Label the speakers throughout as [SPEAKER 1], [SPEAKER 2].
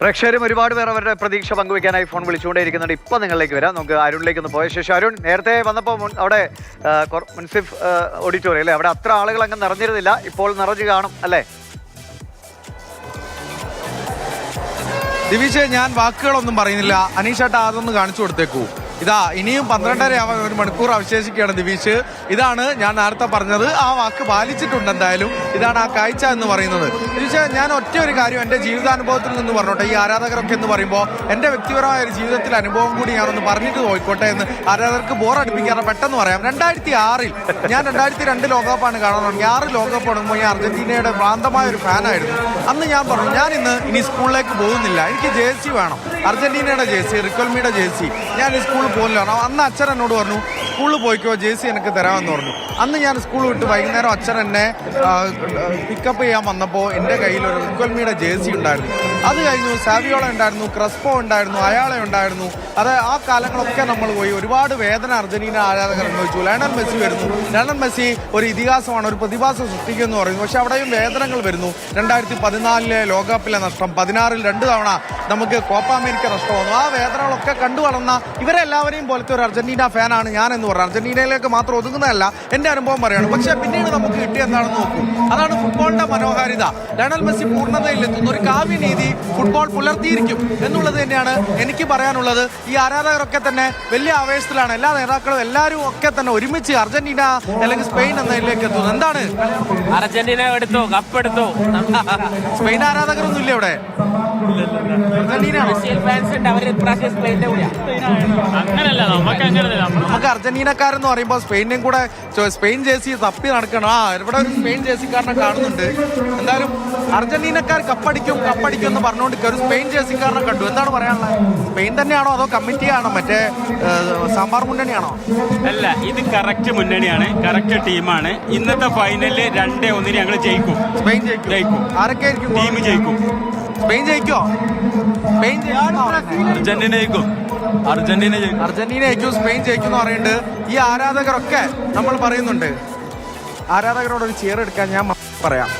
[SPEAKER 1] പ്രേക്ഷകരും ഒരുപാട് പേർ അവരുടെ പ്രതീക്ഷ പങ്കുവയ്ക്കാനായി ഫോൺ വിളിച്ചുകൊണ്ടേയിരിക്കുന്നുണ്ട്. ഇപ്പം നിങ്ങളിലേക്ക് വരാം. നമുക്ക് അരുണിലേക്ക് ഒന്ന് പോയ ശേഷം, അരുൺ നേരത്തെ വന്നപ്പോൾ അവിടെ മുൻസിഫ് ഓഡിറ്റോറിയം അല്ലേ, അവിടെ അത്ര ആളുകൾ അങ്ങ് നിറഞ്ഞിരുന്നില്ല, ഇപ്പോൾ നിറഞ്ഞു കാണും അല്ലേ?
[SPEAKER 2] ദിവിഷേ, ഞാൻ വാക്കുകളൊന്നും പറയുന്നില്ല. അനീഷേട്ട അതൊന്ന് കാണിച്ചു കൊടുത്തേക്കൂ. ഇതാ ഇനിയും 12:30 ആവാൻ ഒരു മണിക്കൂർ അവശേഷിക്കുകയാണ് ദിവിഷ്. ഇതാണ് ഞാൻ നേരത്തെ പറഞ്ഞത്, ആ വാക്ക് പാലിച്ചിട്ടുണ്ട്. എന്തായാലും ഇതാണ് ആ കാഴ്ച എന്ന് പറയുന്നത്. ദിവിഷേ, ഞാൻ ഒറ്റ ഒരു കാര്യം എൻ്റെ ജീവിതാനുഭവത്തിൽ നിന്ന് പറഞ്ഞോട്ടെ. ഈ ആരാധകരൊക്കെ എന്ന് പറയുമ്പോൾ എൻ്റെ വ്യക്തിപരമായ ഒരു ജീവിതത്തിലെ അനുഭവം കൂടി ഞാനൊന്ന് പറഞ്ഞിട്ട് പോയിക്കോട്ടെ എന്ന് ആരാധകർക്ക് ബോറടിപ്പിക്കാറ് പെട്ടെന്ന് പറയാം. 2006 ഞാൻ 2002 ലോകകപ്പാണ് കാണാൻ തുടങ്ങി. 6 ലോകകപ്പ് തുടങ്ങുമ്പോൾ ഞാൻ അർജന്റീനയുടെ ഭ്രാന്തമായ ഒരു ഫാനായിരുന്നു. അന്ന് ഞാൻ പറഞ്ഞു, ഞാൻ ഇനി സ്കൂളിലേക്ക് പോകുന്നില്ല, എനിക്ക് ജേഴ്സി വേണം, അർജന്റീനയുടെ ജേഴ്സി, റിക്കോൾമിയുടെ ജേഴ്സി. ഞാൻ സ്കൂളിൽ പോകില്ല. അന്ന് അച്ഛൻ എന്നോട് പറഞ്ഞു, സ്കൂളിൽ പോയിക്കോ, ജേഴ്സി എനിക്ക് തരാമെന്ന് പറഞ്ഞു. അന്ന് ഞാൻ സ്കൂൾ വിട്ട് വൈകുന്നേരം അച്ഛൻ എന്നെ പിക്കപ്പ് ചെയ്യാൻ വന്നപ്പോൾ എൻ്റെ കയ്യിൽ ഒരു റിക്കോൾമിയുടെ ജേഴ്സി ഉണ്ടായിരുന്നു. അത് കഴിഞ്ഞു സാവിയോള ഉണ്ടായിരുന്നു, ക്രസ്പോ ഉണ്ടായിരുന്നു, അയാളെ ഉണ്ടായിരുന്നു. അത് ആ കാലങ്ങളൊക്കെ നമ്മൾ പോയി. ഒരുപാട് വേദന അർജന്റീന ആരാധകർ അനുഭവിച്ചു. ലയണൽ മെസ്സി വരുന്നു. ലയണൽ മെസ്സി ഒരു ഇതിഹാസമാണ്, ഒരു പ്രതിഭാസം സൃഷ്ടിക്കുമെന്ന് പറയുന്നു. പക്ഷെ അവിടെയും വേദനകൾ വരുന്നു. 2014 ലോകകപ്പിലെ നഷ്ടം, 16 2 തവണ നമുക്ക് കോപ്പ അമേരിക്ക നഷ്ടം വന്നു. ആ വേദനകളൊക്കെ കണ്ടു വളർന്ന ഇവരെല്ലാവരെയും പോലത്തെ ഒരു അർജന്റീന ഫാനാണ് ഞാൻ എന്ന് പറഞ്ഞു. അർജന്റീനയിലേക്ക് മാത്രം ഒതുങ്ങുന്നതല്ല, എൻ്റെ അനുഭവം പറയാണ്. പക്ഷെ പിന്നീട് നമുക്ക് കിട്ടിയ എന്താണെന്ന് നോക്കൂ. അതാണ് ഫുട്ബോളിന്റെ മനോഹാരിത. ലയണൽ മെസ്സി പൂർണ്ണതയിലെത്തുന്ന ഒരു കാവ്യനീതി ഫുട്ബോൾ പുലർത്തിയിരിക്കും എന്നുള്ളത് തന്നെയാണ് എനിക്ക് പറയാനുള്ളത്. ഈ ആരാധകരൊക്കെ തന്നെ വലിയ ആവേശത്തിലാണ്. എല്ലാ നേതാക്കളും എല്ലാവരും ഒക്കെ തന്നെ ഒരുമിച്ച് അർജന്റീന അല്ലെങ്കിൽ സ്പെയിൻ എന്നതിലേക്ക് എത്തുന്നു. എന്താണ്
[SPEAKER 3] അർജന്റീന എടുത്തു, കപ്പെടുത്തു.
[SPEAKER 2] സ്പെയിൻ ആരാധകരൊന്നും ഇല്ല ഇവിടെ. നമുക്ക് അർജന്റീനക്കാരെന്ന് പറയുമ്പോൾ സ്പെയിനും കൂടെ സ്പെയിൻ ജേഴ്സി തപ്പി നടക്കണം. ഇവിടെ ഒരു സ്പെയിൻ ജേഴ്സിക്കാരനെ കാണുന്നുണ്ട്. എന്തായാലും അർജന്റീനക്കാർ കപ്പടിക്കും എന്ന് പറഞ്ഞുകൊണ്ട് ഒരു സ്പെയിൻ ജേഴ്സിക്കാരനെ കണ്ടു. എന്താണ് പറയാനുള്ളത്? സ്പെയിൻ തന്നെയാണോ അതോ കമ്മിറ്റിയാണോ, മറ്റേ സാമ്പാർ മുന്നണിയാണോ?
[SPEAKER 4] അല്ല, ഇത് കറക്റ്റ് മുന്നണിയാണ്, കറക്റ്റ് ടീമാണ്. ഇന്നത്തെ ഫൈനലിൽ 2-1 ഞങ്ങൾ ജയിക്കും.
[SPEAKER 2] സ്പെയിൻ ജയിക്കും. ആരൊക്കെ ആയിരിക്കും
[SPEAKER 4] ടീം ജയിക്കും?
[SPEAKER 2] സ്പെയിൻ ജയിക്കോ?
[SPEAKER 4] അർജന്റീന ജയിക്കും.
[SPEAKER 2] അർജന്റീന ജയിക്കും, സ്പെയിൻ ജയിക്കും എന്ന് പറയുന്നുണ്ട്. ഈ ആരാധകരൊക്കെ നമ്മൾ പറയുന്നുണ്ട്. ആരാധകരോട് ഒരു ചെയർ എടുക്കാൻ ഞാൻ പറയാം.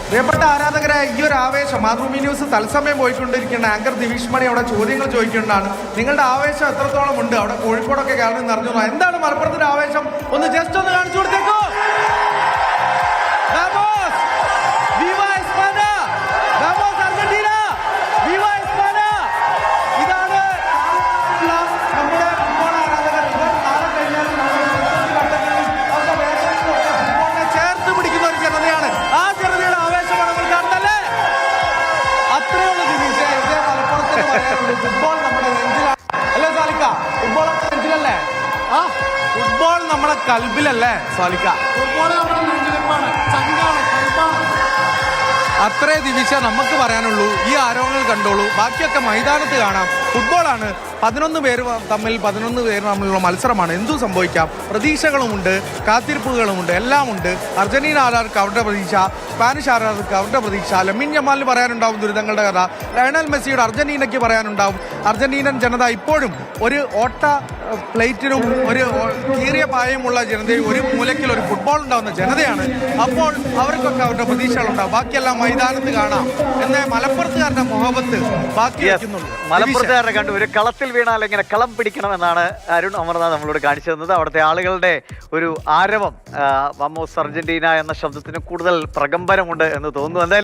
[SPEAKER 2] പ്രിയപ്പെട്ട ആരാധകരെ, ഈ ഒരു ആവേശം മാതൃഭൂമി ന്യൂസ് തത്സമയം പോയിക്കൊണ്ടിരിക്കുന്ന ആങ്കർ ദിവിഷ് മണി അവിടെ ചോദ്യങ്ങൾ ചോദിക്കുന്നതാണ്. നിങ്ങളുടെ ആവേശം എത്രത്തോളം ഉണ്ട്? അവിടെ കോഴിക്കോടൊക്കെ കേരളം നിറഞ്ഞു. എന്താണ് മലപ്പുറത്തിന്റെ ആവേശം? ഒന്ന് ജസ്റ്റ് ഒന്ന് കാണിച്ചു കൊടുത്തേക്കോ. ഫുട്ബോൾ നമ്മുടെ നെഞ്ചിലാണ് അല്ലേ സാലിക്ക? ഫുട്ബോൾ നമ്മുടെ നെഞ്ചിലല്ലേ? ഫുട്ബോൾ നമ്മുടെ കൽബിലല്ലേ സാലിക്ക? അത്രേ ദിവിഷ നമുക്ക് പറയാനുള്ളൂ. ഈ ആരോപണങ്ങൾ കണ്ടോളൂ, ബാക്കിയൊക്കെ മൈതാനത്ത് കാണാം. ഫുട്ബോളാണ്. 11 പേര് തമ്മിലുള്ള മത്സരമാണ്. എന്തു സംഭവിക്കാം. പ്രതീക്ഷകളുമുണ്ട്, കാത്തിരിപ്പുകളുമുണ്ട്, എല്ലാമുണ്ട്. അർജന്റീന ആരാധകർക്ക് അവരുടെ പ്രതീക്ഷ, സ്പാനിഷ് ആരാധകർക്ക് അവരുടെ പ്രതീക്ഷ. ലമീൻ ജമാലിന് പറയാനുണ്ടാവും ദുരിതങ്ങളുടെ കഥ. ലയണൽ മെസ്സിയുടെ അർജന്റീനയ്ക്ക് പറയാനുണ്ടാവും. അർജന്റീനൻ ജനത ഇപ്പോഴും ഒരു ഓട്ട പ്ലേറ്റിനും ഒരു കീറിയ പായമുള്ള ജനതയും ഒരു മൂലയ്ക്കിൽ ഒരു ഫുട്ബോൾ ഉണ്ടാവുന്ന ജനതയാണ്. അപ്പോൾ അവർക്കൊക്കെ അവരുടെ പ്രതീക്ഷകളുണ്ടാവും. ബാക്കിയെല്ലാം മൈതാനത്ത് കാണാം എന്ന് മലപ്പുറത്തുകാരുടെ മുഹബത്ത് ബാക്കി വയ്ക്കുന്നുള്ളൂ.
[SPEAKER 1] മലപ്പുറത്തുകാരെ കണ്ടു ഒരു കളത്തിൽ വീണാൽ എങ്ങനെ കളം പിടിക്കണമെന്നാണ് അരുൺ അമർനാഥ് നമ്മളോട് കാണിച്ചു തന്നത്. അവിടുത്തെ ആളുകളുടെ ഒരു ആരവം വമോസ് അർജന്റീന എന്ന ശബ്ദത്തിന് കൂടുതൽ പ്രകമ്പനമുണ്ട് എന്ന് തോന്നുന്നു. എന്തായാലും